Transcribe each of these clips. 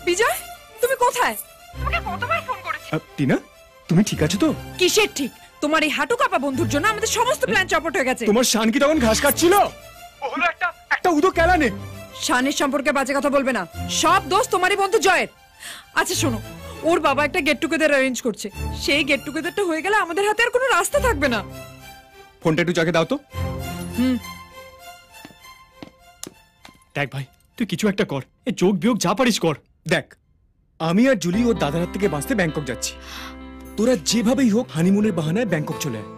বিজয়, তুমি কোথায়? তোমাকে কতবার ফোন করেছি। টিনা, তুমি ঠিক আছো তো? কিসের ঠিক? তোমার এই হাঁটু কাপা বন্ধুর জন্য আমাদের সমস্ত প্ল্যান চপট হয়ে গেছে। তোমার শান কি তখন ঘাস কাটছিল? ও হলো একটা উদো কেলানে। শানের সম্পর্কে বাজে কথা বলবে না, সব দোষ তোমারই বন্ধু জয়ের। আচ্ছা শোনো, ওর বাবা একটা গেট টুগেদার অ্যারেঞ্জ করছে, সেই গেট টুগেদারটা হয়ে গেলে আমাদের হাতে আর কোনো রাস্তা থাকবে না। ফোনটা একটু যাকে দাও তো। দেখ ভাই, তুই কিছু একটা কর, এই যোগ বিয়োগ যা পারিস কর। দেখ, আমি আর জুলি ওর দাদার হাত থেকে বাঁচতে ব্যাংকক যাচ্ছি। তোরা যেভাবেই হোক হানিমুনের বাহানায় ব্যাংকক চলে আয়।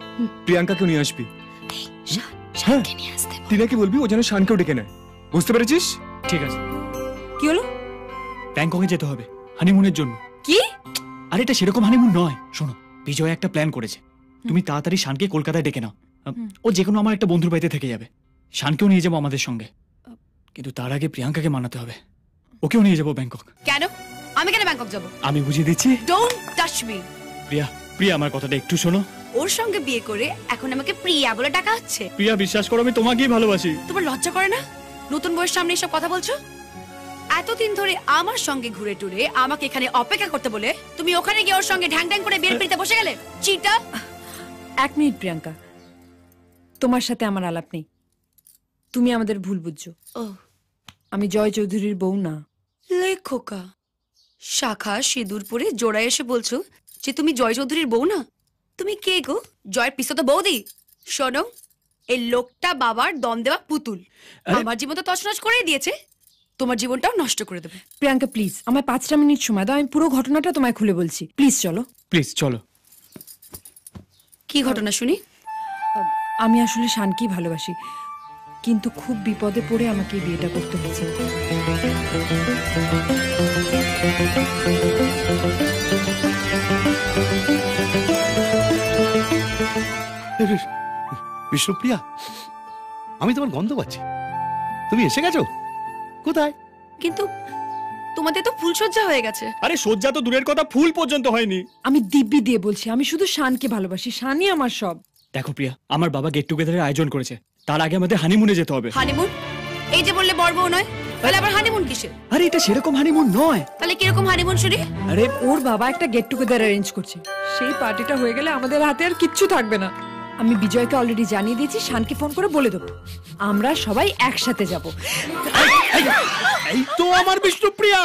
প্রিয়াঙ্কাকেও নিয়ে আসবি। হ্যাঁ, টিনাকে বলবি ও যেন শানকেও ডেকে নেয়। বুঝতে পেরেছিস? ঠিক আছে। কি হলো? ব্যাংককে যেতে হবে হানিমুনের জন্য। কি? আরে এটা সেরকম হানিমুন নয়। শোনো, বিজয় একটা প্ল্যান করেছে। তুমি তাড়াতাড়ি শানকে কলকাতায় ডেকে নাও। ও যে কোনো আমার একটা বন্ধুর বাড়িতে থেকে যাবে। শানকেও নিয়ে যাবো আমাদের সঙ্গে, কিন্তু তার আগে প্রিয়াঙ্কাকে মানাতে হবে। ওকেও নিয়ে যাবো ব্যাংকক। কেন? আমি কেন ব্যাংকক যাব? আমি বুঝিয়ে দিচ্ছি। Don't touch me. Priya, Priya আমার কথাটা একটু শোনো। ওর সঙ্গে বিয়ে করে এখন আমাকে প্রিয়া বলে ডাকা হচ্ছে। প্রিয়া, বিশ্বাস করো আমি তোমাকেই ভালোবাসি। তোমার লজ্জা করে না? নতুন বউয়ের সামনে এসব কথা বলছো? এতদিন ধরে আমার সঙ্গে ঘুরে টুরে আমাকে এখানে অপেক্ষা করতে বলে তুমি ওখানে গিয়ে ওর সঙ্গে ঢ্যাং ঢ্যাং করে বিয়ের পিড়িতে বসে গেলে। চিটা। এক মিনিট প্রিয়াঙ্কা, তোমার সাথে আমার আলাপ নেই। তুমি আমাদের ভুল বুঝছো। ও, আমি জয় চৌধুরীর বউ না। লেখোকা, শাখা সিঁদুর পরে জোড়ায় এসে বলছো যে তুমি জয় চৌধুরীর বউ না? তুমি কে গো? জয়ের পিসো তো বৌদি। শোনো, এই লোকটা বাবার দম দেওয়া পুতুল। আমার জীবন তো তছনছ করে দিয়েছে, তোমার জীবনটাও নষ্ট করে দেবে। প্রিয়াঙ্কা প্লিজ, আমার 5টা মিনিট সময় দাও, আমি পুরো ঘটনাটা তোমায় খুলে বলছি। প্লিজ চলো। প্লিজ চলো। কি ঘটনা শুনি? আমি আসলে শানকেই ভালোবাসি, কিন্তু খুব বিপদে পড়ে আমাকে বিয়েটা করতে হয়েছে। বিষ্ণুপ্রিয়া, আমি তোমার গন্ধ পাচ্ছি। তুমি এসে গেছো? কোথায়? কিন্তু তোমাদের তো ফুলসজ্জা হয়ে গেছে। আরে সজ্জা তো দূরের কথা, ফুল পর্যন্ত হয়নি। আমি দিব্যি দিয়ে বলছি, আমি শুধু শানকে ভালোবাসি, শানই আমার সব। দেখো প্রিয়া, আমার বাবা গেট টুগেদারের আয়োজন করেছে, তার আগে আমাদের হানিমুনে যেতে হবে। হানিমুন? এই যে বললে বর বউ নয়, তাহলে আবার হানিমুন কিসের? আরে এটা সেরকম হানিমুন নয়। তাহলে কিরকম হানিমুন শুনি? আরে ওর বাবা একটা গেট টুগেদার অ্যারেঞ্জ করছে, সেই পার্টিটা হয়ে গেলে আমাদের হাতে আর কিচ্ছু থাকবে না। আমি বিজয়কে অলরেডি জানিয়ে দিয়েছি, শানকে ফোন করে বলে দেবো আমরা সবাই একসাথে যাব। এই তো আমার বিষ্ণুপ্রিয়া।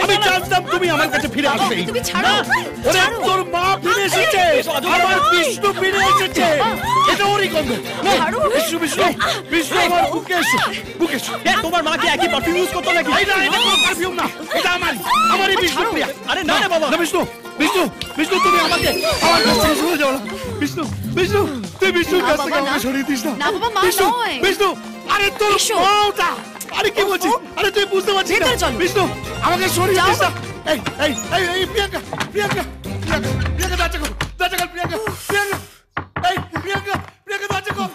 আমি জানতাম তুমি আমার কাছে ফিরে আসবে। তুমি ছাড়ো। ওরে তোর মা ফিরে এসেছে, আমার বিষ্ণু ফিরে এসেছে। এটা ওরই গন্ধ। বিষ্ণু বিষ্ণু বিষ্ণু, আমার বুকে এসো, বুকে এসো। তোমার মাকে একই পারফিউম ইউজ করতো নাকি? এটা কোনো পারফিউম না, এটা আমারই বিষ্ণুপ্রিয়া। আরে না রে বাবা। না বিষ্ণু, বিষ্ণু বিষ্ণু, তুমি আমাকে আমার কাছ থেকে সরে যাও না। বিষ্ণু বিষ্ণু, তুই বিষ্ণুর কাছ থেকে আমাকে সরিয়ে দিস না। না বাবা, মা নয়। বিষ্ণু, আরে তোর মাটা। আরে কি বলছিস? আরে তুই বুঝতে পারছিস না? বিষ্ণু, আমাকে সরিয়ে দিস না। এই এই এই এই প্রিয়াঙ্কা, প্রিয়াঙ্কা, প্রিয়াঙ্কা, প্রিয়াঙ্কা দাঁড়া কর, প্রিয়াঙ্কা, প্রিয়াঙ্কা, এই প্রিয়াঙ্কা, প্রিয়াঙ্কা দাঁড়া কর।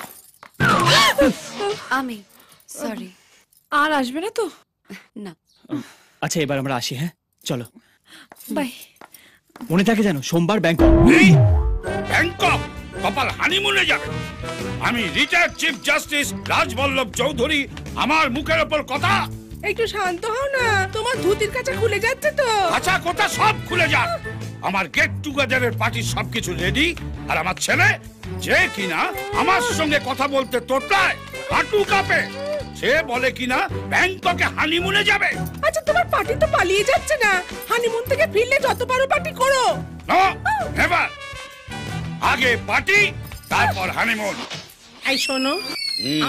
আমি সরি। আর আসবে না তো? না। আচ্ছা এবার আমরা আসি। হ্যাঁ চলো, বাই। মনে থাকে যেন সোমবার ব্যাংকক। ব্যাংকক কপাল হানিমুনে যাবে। আমি retired chief justice Rajballabh Chowdhury, আমার মুখের ওপর কথা। একটু শান্ত হও না, তোমার ধুতির কাঁচা খুলে যাচ্ছে তো। আচ্ছা কথা সব খুলে যাক। আমার গেট টুগেদারের পার্টির সবকিছু রেডি, আর আমার ছেলে যে কিনা আমার সঙ্গে কথা বলতে তোতলায়, হাঁটু কাঁপে, সে বলে কিনা ব্যাংককে হানিমুনে যাবে। আচ্ছা তোমার পার্টি তো পালিয়ে যাচ্ছে না, হানিমুন থেকে ফিরলে যত পারো পার্টি করো। নো নেভার, আগে পার্টি তারপর হানিমুন। এই শোনো,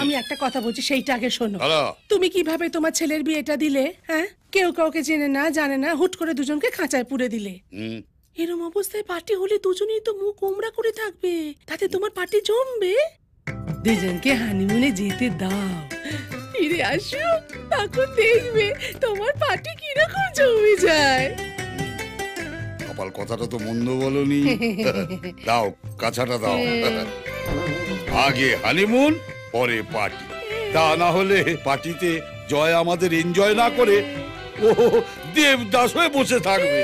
আমি একটা কথা বলছি, সেইটা আগে শোনো। হ্যালো। তুমি কিভাবে তোমার ছেলের বিয়েটা দিলে? হ্যাঁ, কেউ কাউকে জেনে না জানে না, হুট করে দুজনকে খাঁচায় পুরে দিলে। এরম অবস্থায় পার্টি হলে দুজনেই তো মুখ উমরা করে থাকবে, তাতে তোমার পার্টি জমবে। দুজনকে হানিমুনে যেতে দাও, ফিরে আসো, তখন দেখবে তোমার পার্টি কিরকম জমে যায়। কপাল, কথাটা তো মন্দ বলনি। দাও কাছাটা দাও। আগে হানিমুন পরে পার্টি, তা না হলে পার্টিতে জয় আমাদের এনজয় না করে ও দেবদাস হয়ে বসে থাকবে।